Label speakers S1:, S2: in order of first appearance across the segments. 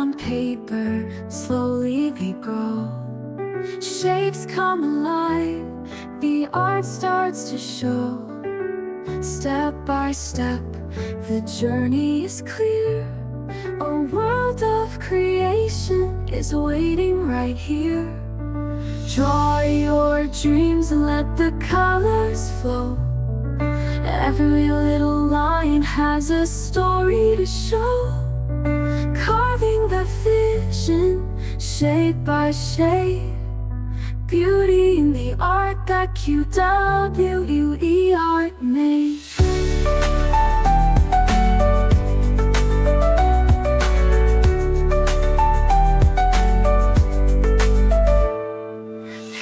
S1: on paper, slowly they grow. Shapes come alive, the art starts to show. Step by step, the journey is clear. A world of creation is waiting right here. Draw your dreams and let the colors flow. Every little line has a story to show. Carving the vision, shade by shade. Beauty in the art that QWE Art made.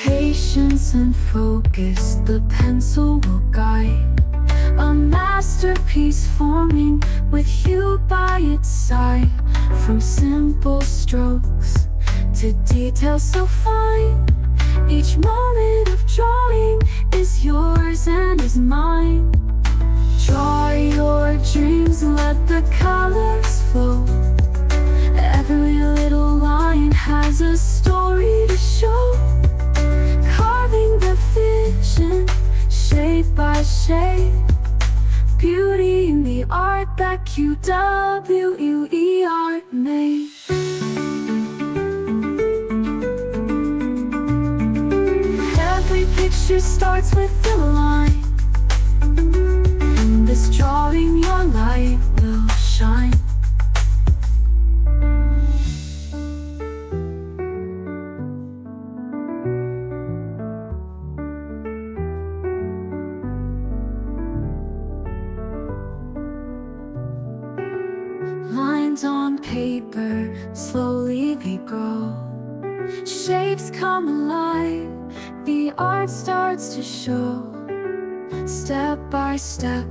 S1: Patience and focus, the pencil will guide. A masterpiece forming with you by its side. From simple strokes to details so fine, each moment of drawing is yours and is mine. Draw your dreams and let the colors flow. Every little line has a story to show. Carving the vision, shade by shade. Beauty in the art that QWE Art made. Every picture starts with a line. In this drawing your light will shine. Lines on paper, slowly they grow. Shapes come alive, the art starts to show. Step by step,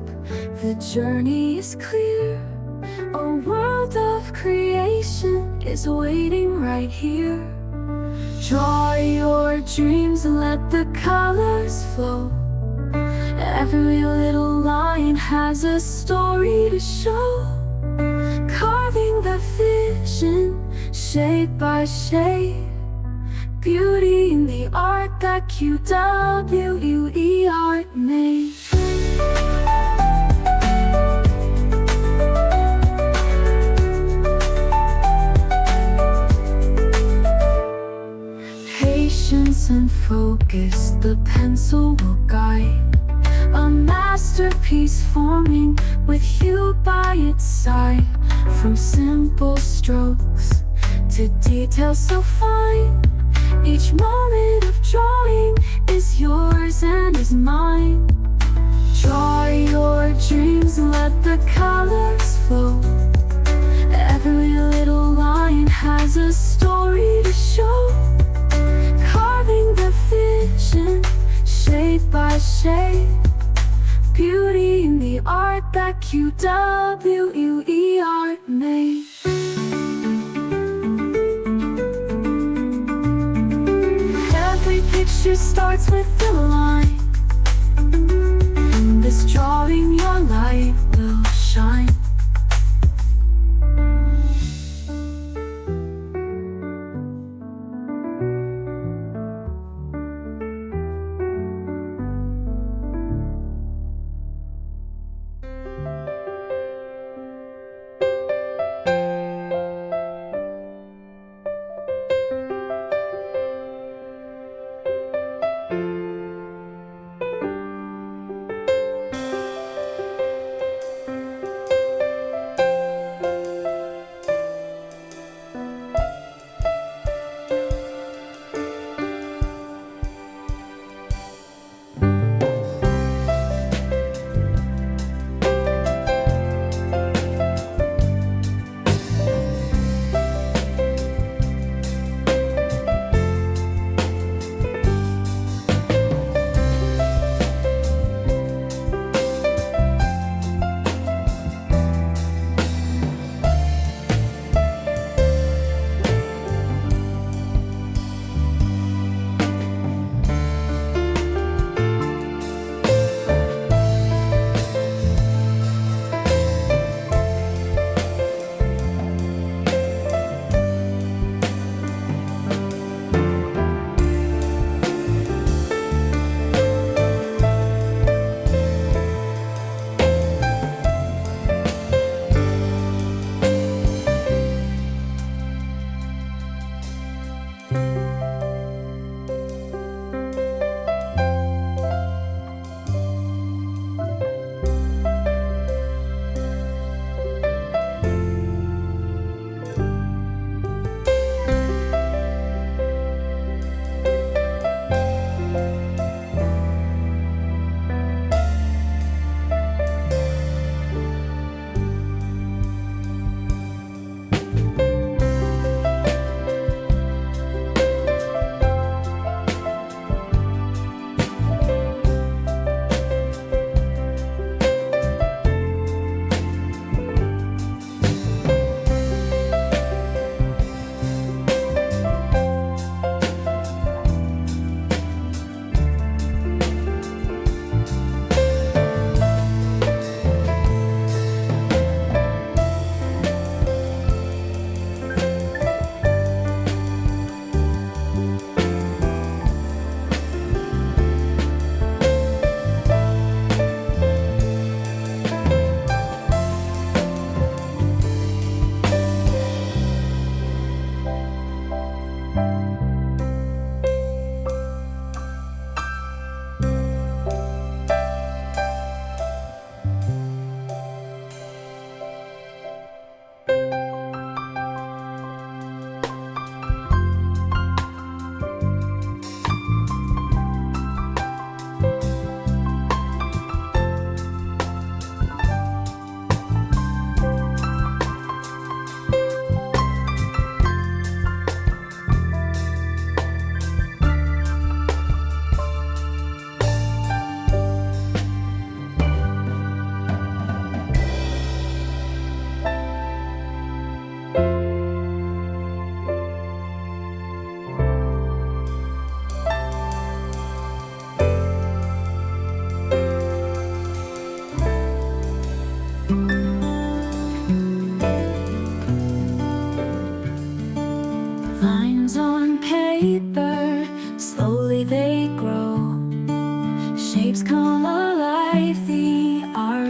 S1: the journey is clear. A world of creation is waiting right here. Draw your dreams and let the colors flow. Every little line has a story to show. Carving the vision, shade by shade. Beauty in the art that QWE Art made. Patience and focus, the pencil will guide. A masterpiece forming with you by its side. From simple strokes to details so fine, each moment of drawing is yours and is mine. Draw your dreams and let the colors flow. Every little line has a story to show. Carving the vision, shade by shade. Beauty in the art that QWE Art made. Every picture starts with a line. In this drawing your light will shine.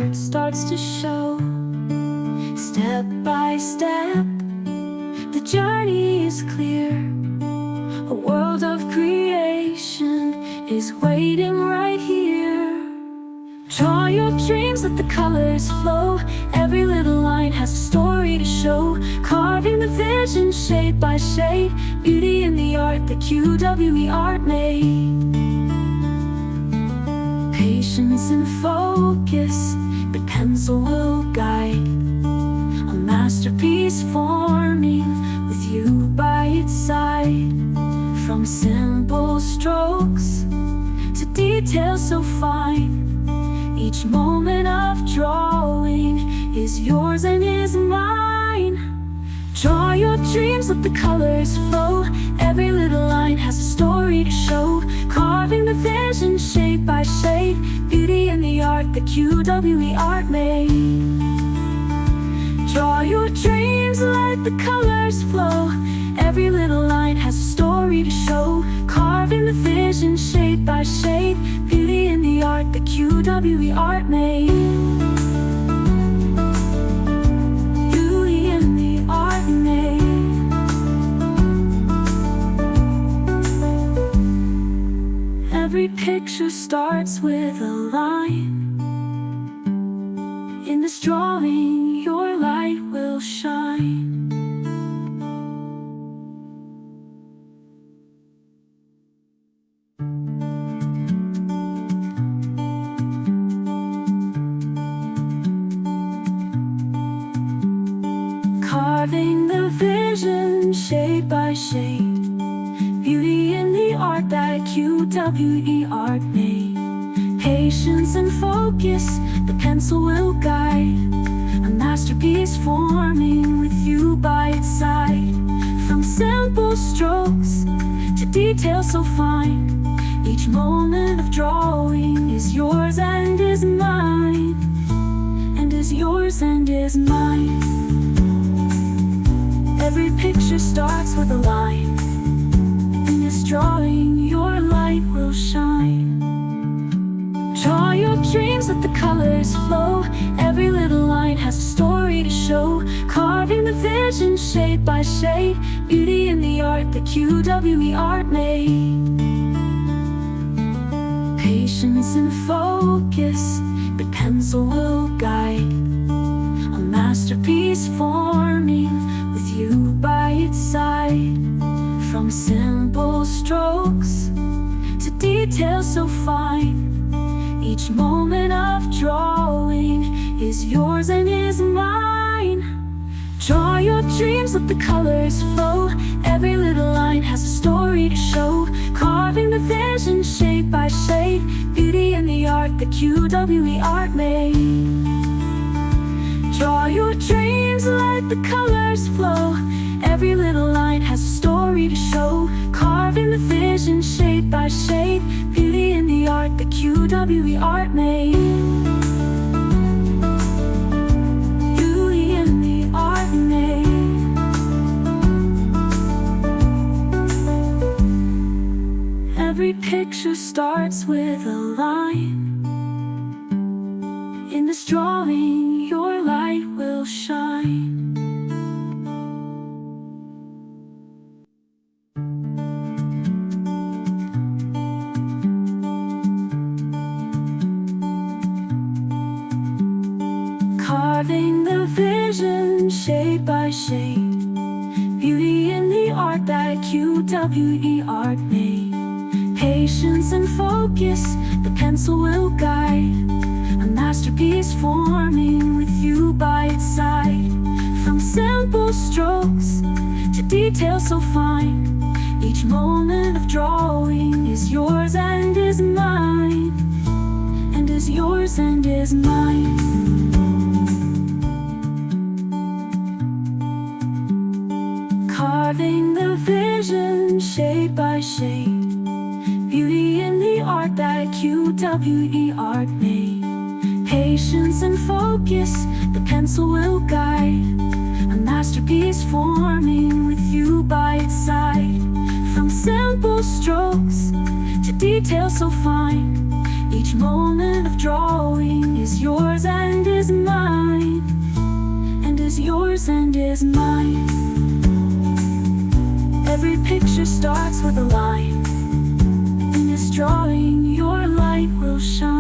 S1: art starts to show. Step by step, the journey is clear. A world of creation is waiting right here. Draw your dreams, let the colors flow. Every little line has a story to show. Carving the vision shade by shade. Beauty in the art that QWE Art made. Patience and focus, the pencil will guide. A masterpiece forming with you by its side. From simple strokes to details so fine, each moment of drawing is yours and is mine. Draw your dreams, let the colors flow. Every little line has a story to show. Carving the vision shade by shade. Beauty in the art that QWE Art made. Draw your dreams, let the colors flow. Every little line has a story to show. Carving the vision shade by shade. Beauty in the art that QWE Art made. Beauty in the art made. Every picture starts with a line. In this drawing, your light will shine. Carving the vision shade by shade. Beauty in the art that QWE Art made. Patience and focus, the pencil will guide. A masterpiece forming with you by its side. From simple strokes to details so fine, each moment of drawing is yours and is mine. And is yours and is mine. Every picture starts with a line. In this drawing, your light will shine. Draw your dreams, let the colors flow. Every little line has a story to show. Carving the vision shade by shade. Beauty in the art that QWE Art made. Patience and focus, the pencil will guide. A masterpiece forming with you by its side. From simple strokes to details so fine, each moment of drawing is yours and is mine. Draw your dreams, let the colors flow. Every little line has a story to show. Carving the vision shade by shade. Beauty in the art that QWE Art made. Draw your dreams, let the colors flow. Every little line has a story to show. Carving the vision shade by shade. Beauty in the art that QWE Art made. Beauty in the art made. Every picture starts with a line. In this drawing, your light will shine. Carving the vision shade by shade. Beauty in the art that QWE Art made. Patience and focus, the pencil will guide. A masterpiece forming with you by its side. From simple strokes to details so fine, each moment of drawing is yours and is mine. And is yours and is mine. Carving the vision shade by shade. Beauty in the art that QWE Art made. Patience and focus, the pencil will guide. A masterpiece forming with you by its side. From simple strokes to details so fine, each moment of drawing is yours and is mine, and is yours and is mine. Every picture starts with a line. In this drawing, your light will shine.